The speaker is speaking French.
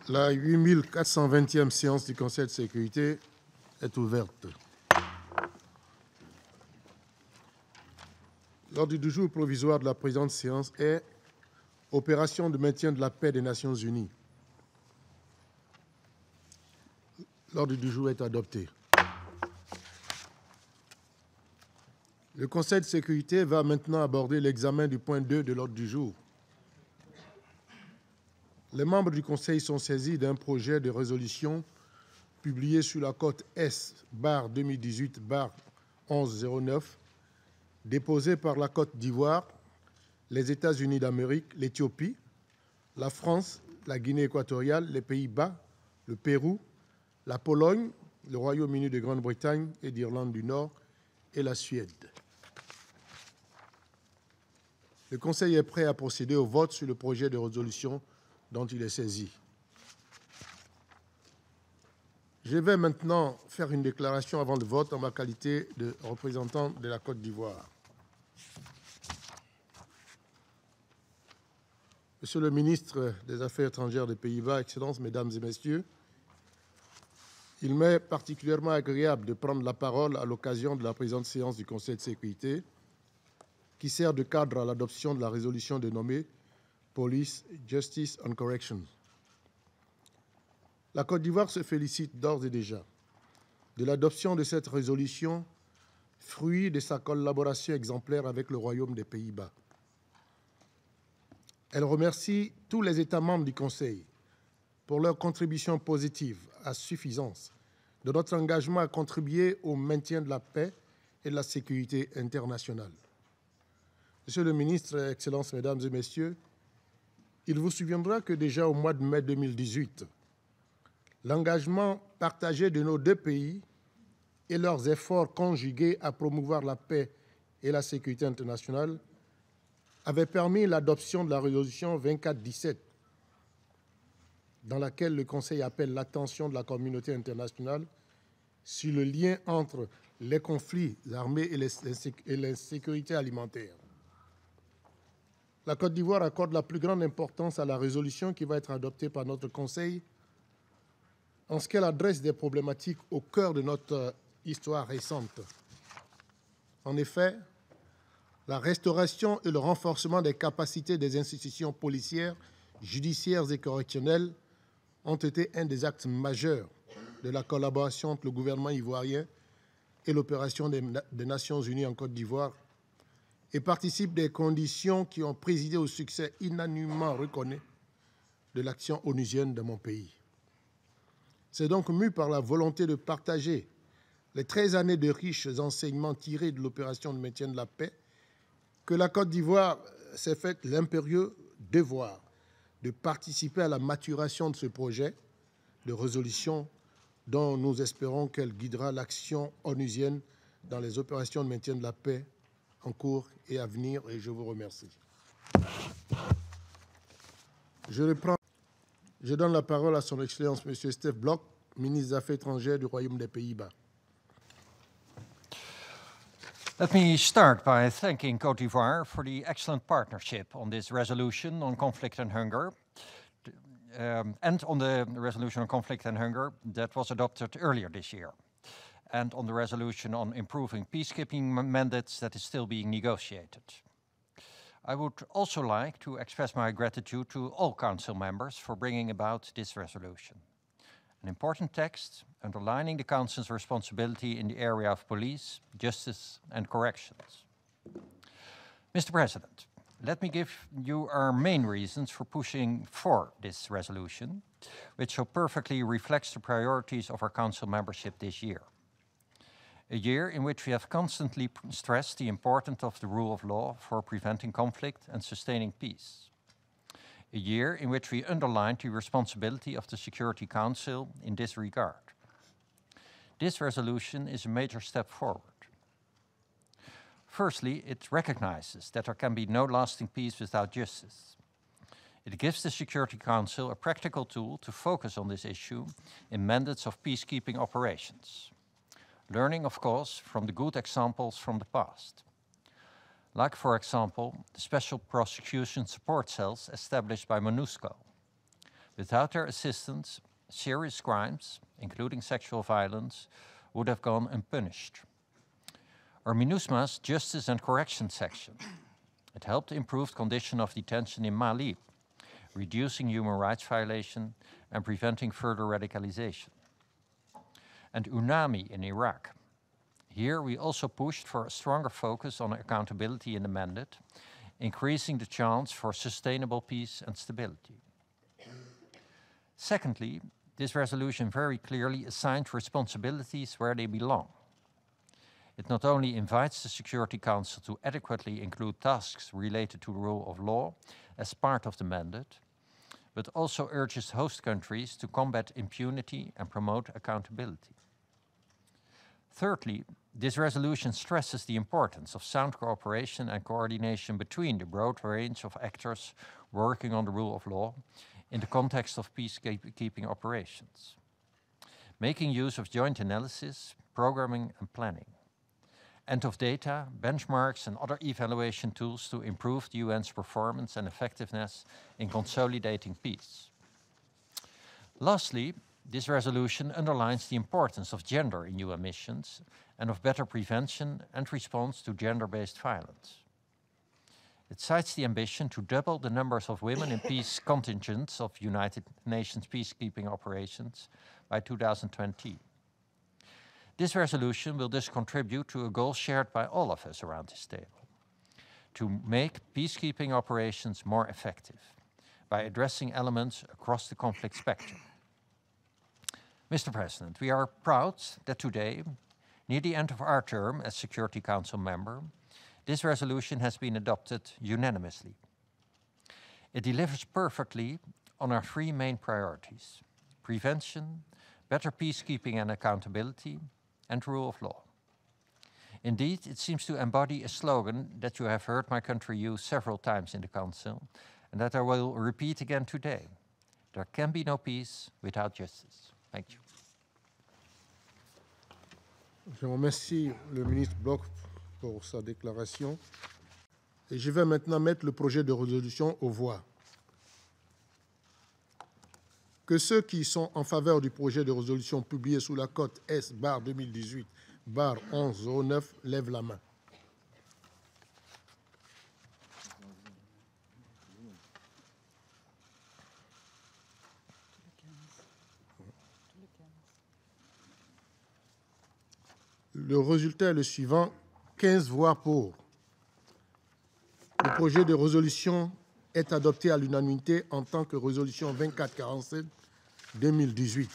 La 8420e séance du Conseil de sécurité est ouverte. L'ordre du jour provisoire de la présente séance est opération de maintien de la paix des Nations Unies. L'ordre du jour est adopté. Le Conseil de sécurité va maintenant aborder l'examen du point 2 de l'ordre du jour. Les membres du Conseil sont saisis d'un projet de résolution publié sur la cote S/2018/1109, déposé par la Côte d'Ivoire, les États-Unis d'Amérique, l'Éthiopie, la France, la Guinée équatoriale, les Pays-Bas, le Pérou, la Pologne, le Royaume-Uni de Grande-Bretagne et d'Irlande du Nord et la Suède. Le Conseil est prêt à procéder au vote sur le projet de résolution dont il est saisi. Je vais maintenant faire une déclaration avant le vote en ma qualité de représentant de la Côte d'Ivoire. Monsieur le ministre des Affaires étrangères des Pays-Bas, Excellences, Mesdames et Messieurs, il m'est particulièrement agréable de prendre la parole à l'occasion de la présente séance du Conseil de sécurité qui sert de cadre à l'adoption de la résolution dénommée Police, Justice and Corrections. La Côte d'Ivoire se félicite d'ores et déjà de l'adoption de cette résolution, fruit de sa collaboration exemplaire avec le Royaume des Pays-Bas. Elle remercie tous les États membres du Conseil pour leur contribution positive à suffisance de notre engagement à contribuer au maintien de la paix et de la sécurité internationale. Monsieur le ministre, Excellences, Mesdames et Messieurs, il vous souviendra que déjà au mois de mai 2018, l'engagement partagé de nos deux pays et leurs efforts conjugués à promouvoir la paix et la sécurité internationale avaient permis l'adoption de la résolution 2417, dans laquelle le Conseil appelle l'attention de la communauté internationale sur le lien entre les conflits armés et l'insécurité alimentaire. La Côte d'Ivoire accorde la plus grande importance à la résolution qui va être adoptée par notre Conseil en ce qu'elle adresse des problématiques au cœur de notre histoire récente. En effet, la restauration et le renforcement des capacités des institutions policières, judiciaires et correctionnelles ont été un des axes majeurs de la collaboration entre le gouvernement ivoirien et l'opération des Nations Unies en Côte d'Ivoire et participent des conditions qui ont présidé au succès unanimement reconnu de l'action onusienne de mon pays. C'est donc mû par la volonté de partager les 13 années de riches enseignements tirés de l'opération de maintien de la paix que la Côte d'Ivoire s'est faite l'impérieux devoir de participer à la maturation de ce projet de résolution dont nous espérons qu'elle guidera l'action onusienne dans les opérations de maintien de la paix en cours et à venir, et je vous remercie. Je donne la parole à son Excellence M. Stef Blok, ministre des Affaires étrangères du Royaume des Pays-Bas. Let me start by thanking Côte d'Ivoire for the excellent partnership on this resolution on conflict and hunger, and on the resolution on conflict and hunger that was adopted earlier this year, and on the resolution on improving peacekeeping mandates that is still being negotiated. I would also like to express my gratitude to all Council members for bringing about this resolution. An important text underlining the Council's responsibility in the area of police, justice and corrections. Mr. President, let me give you our main reasons for pushing for this resolution, which so perfectly reflects the priorities of our Council membership this year. A year in which we have constantly stressed the importance of the rule of law for preventing conflict and sustaining peace. A year in which we underlined the responsibility of the Security Council in this regard. This resolution is a major step forward. Firstly, it recognizes that there can be no lasting peace without justice. It gives the Security Council a practical tool to focus on this issue in mandates of peacekeeping operations, learning, of course, from the good examples from the past. Like, for example, the Special Prosecution Support Cells established by MONUSCO, Without their assistance, serious crimes, including sexual violence, would have gone unpunished. Or MINUSMA's Justice and Correction section. It helped improve condition of detention in Mali, reducing human rights violation and preventing further radicalization. And UNAMI in Iraq. Here we also pushed for a stronger focus on accountability in the mandate, increasing the chance for sustainable peace and stability. Secondly, this resolution very clearly assigns responsibilities where they belong. It not only invites the Security Council to adequately include tasks related to the rule of law as part of the mandate, but also urges host countries to combat impunity and promote accountability. Thirdly, this resolution stresses the importance of sound cooperation and coordination between the broad range of actors working on the rule of law in the context of peacekeeping operations, making use of joint analysis, programming and planning, and of data, benchmarks and other evaluation tools to improve the UN's performance and effectiveness in consolidating peace. Lastly, this resolution underlines the importance of gender in UN missions and of better prevention and response to gender-based violence. It cites the ambition to double the numbers of women in peace contingents of United Nations peacekeeping operations by 2020. This resolution will thus contribute to a goal shared by all of us around this table, to make peacekeeping operations more effective by addressing elements across the conflict spectrum. Mr. President, we are proud that today, near the end of our term as Security Council member, this resolution has been adopted unanimously. It delivers perfectly on our three main priorities: prevention, better peacekeeping and accountability, and rule of law. Indeed, it seems to embody a slogan that you have heard my country use several times in the Council, and that I will repeat again today. There can be no peace without justice. Thank you. Je remercie le ministre Bloch pour sa déclaration. Et je vais maintenant mettre le projet de résolution aux voix. Que ceux qui sont en faveur du projet de résolution publié sous la cote S/2018/1109 lèvent la main. Le résultat est le suivant: 15 voix pour. Le projet de résolution est adopté à l'unanimité en tant que résolution 2447-2018.